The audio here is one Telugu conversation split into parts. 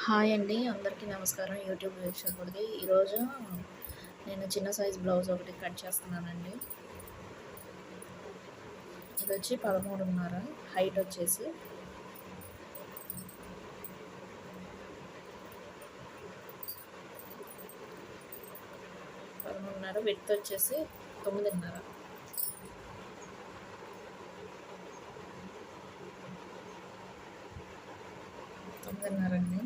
హాయ్ అండి, అందరికీ నమస్కారం. యూట్యూబ్ వీక్షకుడికి ఈరోజు నేను చిన్న సైజ్ బ్లౌజ్ ఒకటి కట్ చేస్తున్నానండి. ఇది వచ్చి 13.5, హైట్ వచ్చేసి 13.5, విడ్త్ వచ్చేసి 9.5. అండి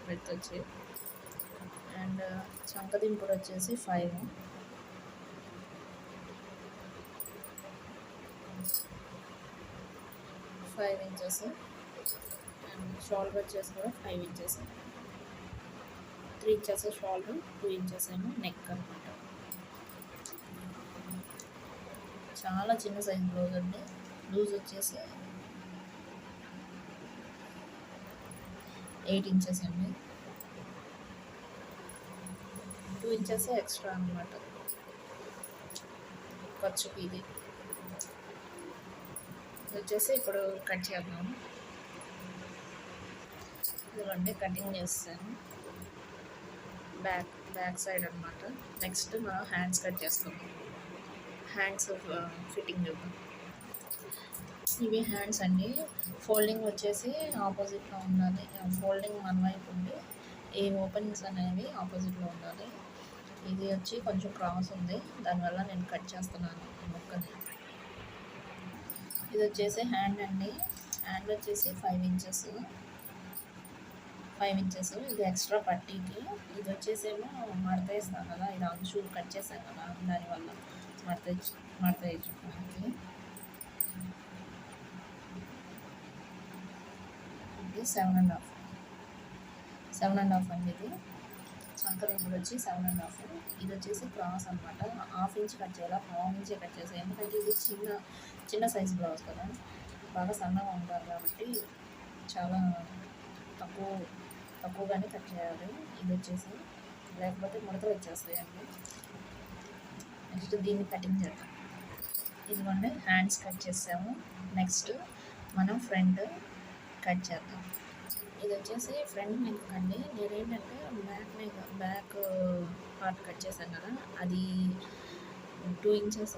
విడ్త్ వచ్చి. అండ్ చంకదింపుడు వచ్చేసి 5 ఇంచెస్. అండ్ షోల్డర్ వచ్చేసి కూడా 5 ఇంచెస్, 3 ఇంచెస్ షోల్డర్, 2 ఇంచెస్ ఏమో నెక్ అనమాట. చాలా చిన్న సైజ్ బ్లౌజ్ అండి. లూజ్ వచ్చేసి 8 ఇంచెస్ అండి, 2 ఇంచెస్ ఎక్స్ట్రా అనమాట ఖర్చుకి. ఇది వచ్చేసి ఇప్పుడు కట్ చేద్దాము. ఇదిగోండి కటింగ్ చేస్తాను బ్యాక్ సైడ్ అనమాట. నెక్స్ట్ మనం హ్యాండ్స్ కట్ చేస్తాము. హ్యాండ్స్ ఫిట్టింగ్ చూద్దాం. ఇవి హ్యాండ్స్ అండి. ఫోల్డింగ్ వచ్చేసి ఆపోజిట్లో ఉండాలి. ఫోల్డింగ్ మన వైపు ఉండి ఈ ఓపెనింగ్స్ అనేవి ఆపోజిట్లో ఉండాలి. ఇది వచ్చి కొంచెం క్రాస్ ఉంది, దానివల్ల నేను కట్ చేస్తున్నాను ఈ ముక్కని. ఇది వచ్చేసి హ్యాండ్ అండి. హ్యాండ్ వచ్చేసి 5 ఇంచెస్. ఇది ఎక్స్ట్రా పట్టీకి. ఇది వచ్చేసేమో మడత వేస్తాం కదా, ఇది అంచు కట్ చేసాం కదా, దానివల్ల మడత వేసుకోవడానికి. ఇది 7.5 అండి. ఇది చంకదింపుడు వచ్చి 7.5. ఇది వచ్చేసి క్రాస్ అనమాట. 1/2 ఇంచ్ కట్ చేయాలి, 1/2 ఇంచే కట్ చేయాలి. ఎందుకంటే ఇది చిన్న సైజ్ బ్లౌజ్ కదా, బాగా సన్నగా ఉంటారు కాబట్టి చాలా తక్కువగానే కట్ చేయాలి. ఇది వచ్చేసి లేకపోతే ముడతలు వచ్చేస్తాయండి. నెక్స్ట్ దీన్ని కటింగ్ చేద్దాం. ఇదిగోండి హ్యాండ్స్ కట్ చేసాము. నెక్స్ట్ మనం ఫ్రంట్ కట్ చేద్దాం. ఇది వచ్చేసి ఫ్రంట్ నెక్ అండి. నేనేంటంటే బ్యాక్ పార్ట్ కట్ చేశాను కదా, అది 2 ఇంచెస్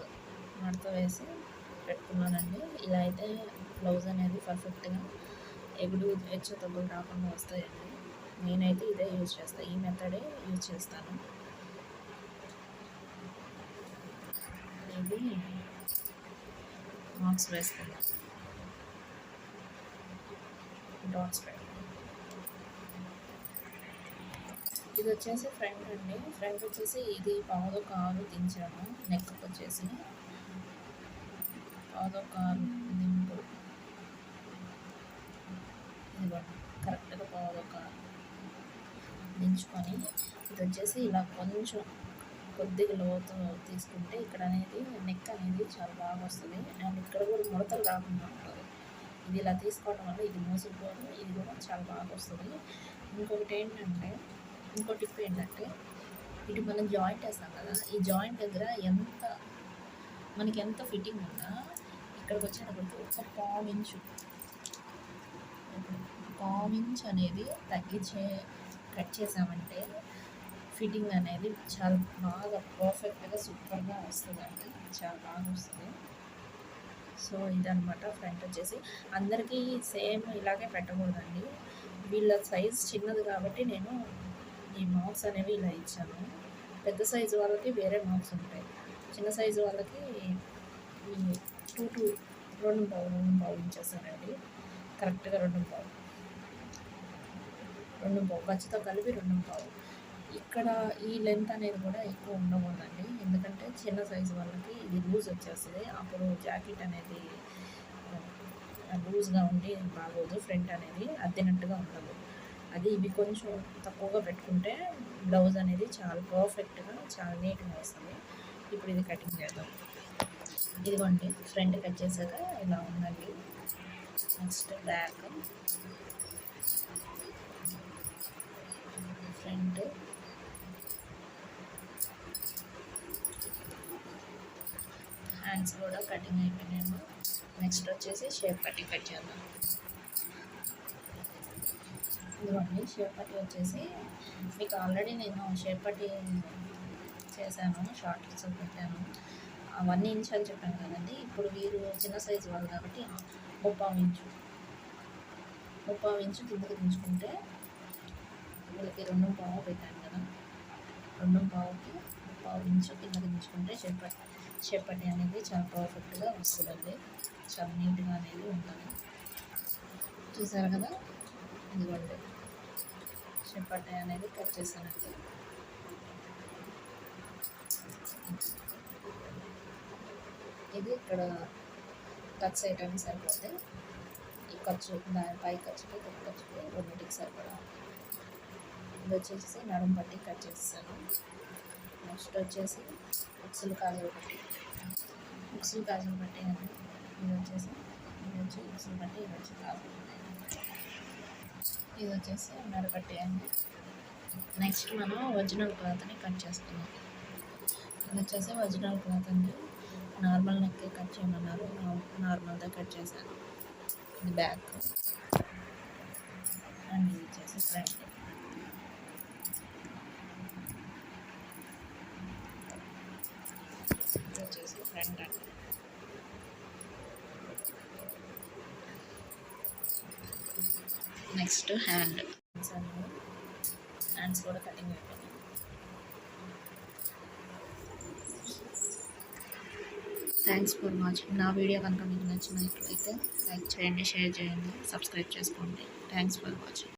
మడత వేసి పెట్టుకున్నానండి. ఇలా అయితే బ్లౌజ్ అనేది పర్ఫెక్ట్గా హెచ్చు తగ్గులు రాకుండా వస్తాయండి. నేనైతే ఇదే యూజ్ చేస్తాను, ఈ మెథడే యూజ్ చేస్తాను. ఇది మార్క్స్ వేసుకుందాం, డాట్స్ పెడతాం. ఇది వచ్చేసి ఫ్రంట్ అండి. ఫ్రంట్ వచ్చేసి ఇది 1/4 దించాము. నెక్ వచ్చేసి 1/4 దింపు. ఇదిగోండి కరెక్ట్గా 1/4 దించుకొని, ఇది వచ్చేసి ఇలా కొంచెం కొద్దిగా లోతు తీసుకుంటే ఇక్కడ అనేది నెక్ అనేది చాలా బాగా వస్తుంది. అండ్ ఇక్కడ కూడా ముడతలు రాకుండా ఉంటుంది. ఇది ఇలా తీసుకోవడం వల్ల ఇది మోసుకుపోదు, ఇది కూడా చాలా బాగా వస్తుంది. ఇంకో టిప్ ఏంటంటే ఇటు మనం జాయింట్ వేస్తాం కదా, ఈ జాయింట్ దగ్గర మనకి ఎంత ఫిట్టింగ్ ఉన్నా ఇక్కడికి వచ్చినప్పటికీ ఒక 1/4 ఇంచ్ అనేది తగ్గించే కట్ చేసామంటే ఫిట్టింగ్ అనేది చాలా బాగా పర్ఫెక్ట్గా సూపర్గా వస్తుందండి, చాలా బాగా వస్తుంది. సో ఇదనమాట ఫ్రంట్ వచ్చేసి. అందరికీ సేమ్ ఇలాగే పెట్టకూడదండి. వీళ్ళ సైజ్ చిన్నది కాబట్టి నేను ఈ మార్క్స్ అనేవి ఇలా ఇచ్చాను. పెద్ద సైజు వాళ్ళకి వేరే మార్క్స్ ఉంటాయి. చిన్న సైజు వాళ్ళకి ఈ 2.5 ఇంచెసానండి. కరెక్ట్గా 2.5 ఖర్చుతో కలిపి 2.5. ఇక్కడ ఈ లెంత్ అనేది కూడా ఎక్కువ ఉండకూడదండి, ఎందుకంటే చిన్న సైజు వాళ్ళకి ఇది లూజ్ వచ్చేస్తుంది. అప్పుడు జాకెట్ అనేది లూజ్గా ఉండి బాగోదు, ఫ్రంట్ అనేది అద్దినట్టుగా ఉండదు. ఇవి కొంచెం తక్కువగా పెట్టుకుంటే బ్లౌజ్ అనేది చాలా పర్ఫెక్ట్గా చాలా నీట్గా వస్తుంది. ఇప్పుడు ఇది కటింగ్ చేద్దాం. ఇదిగోండి ఫ్రంట్ కట్ చేశాక ఇలా ఉందండి. నెక్స్ట్ బ్యాక్, ఫ్రంట్, హ్యాండ్స్ కూడా కటింగ్ అయిపోయినాయి. నెక్స్ట్ వచ్చేసి షేప్ కటింగ్ కట్ చేద్దాం. ఇదిగోండి షేప్ పట్టి వచ్చేసి మీకు ఆల్రెడీ నేను షేప్ పట్టి చేశాను, షార్ట్స్ పెట్టాను. 1 ఇంచ్ అని చెప్పాను కదండి. ఇప్పుడు వీరు చిన్న సైజు వాళ్ళు కాబట్టి 3/4 ఇంచు కిందకి దించుకుంటే వీళ్ళకి 2/4 పెట్టాను కదా, 2/4కి 1/4 ఇంచు కిందకి దించుకుంటే షేప్ పట్టి అనేది చాలా పర్ఫెక్ట్గా వస్తుందండి, చాలా నీట్గా అనేది ఉంటుంది. చూసారు కదా, ఇదిగోండి షేప్ పట్టి అనేది కట్ చేశానండి. ఇది ఇక్కడ టచ్ చేయడానికి సరిపోతే ఈ ఖర్చు దాని పై ఖర్చుకి కింద ఖర్చుకి రెండింటికి సరిపడా. ఇది వచ్చేసి నడుము పట్టి కట్ చేస్తాను. నెక్స్ట్ వచ్చేసి ఉక్సులు కాజలు పట్టి అండి. ఇది వచ్చి ఉక్సులు పట్టి, ఇది వచ్చి కాజలు పట్టి, ఇది వచ్చేసి నడపట్టి అండి. నెక్స్ట్ మనం ఒరిజినల్ క్లాత్ని కట్ చేస్తున్నాం. ఇది వచ్చేసి ఒరిజినల్ క్లాత్ అండి. నార్మల్ నెక్ కట్ చేయమన్నారు, నార్మల్గా కట్ చేశాను. ఇది బ్యాక్ అండ్ ఇది వచ్చేసి ఫ్రంట్. ఇది వచ్చేసి ఫ్రంట్ అండి. నెక్స్ట్ హ్యాండ్స్ కూడా కటింగ్ అయిపోయింది. Thanks for watching. నా వీడియో కనుక మీకు నచ్చినట్లయితే లైక్ చేయండి, షేర్ చేయండి, సబ్స్క్రైబ్ చేసుకోండి. Thanks for watching.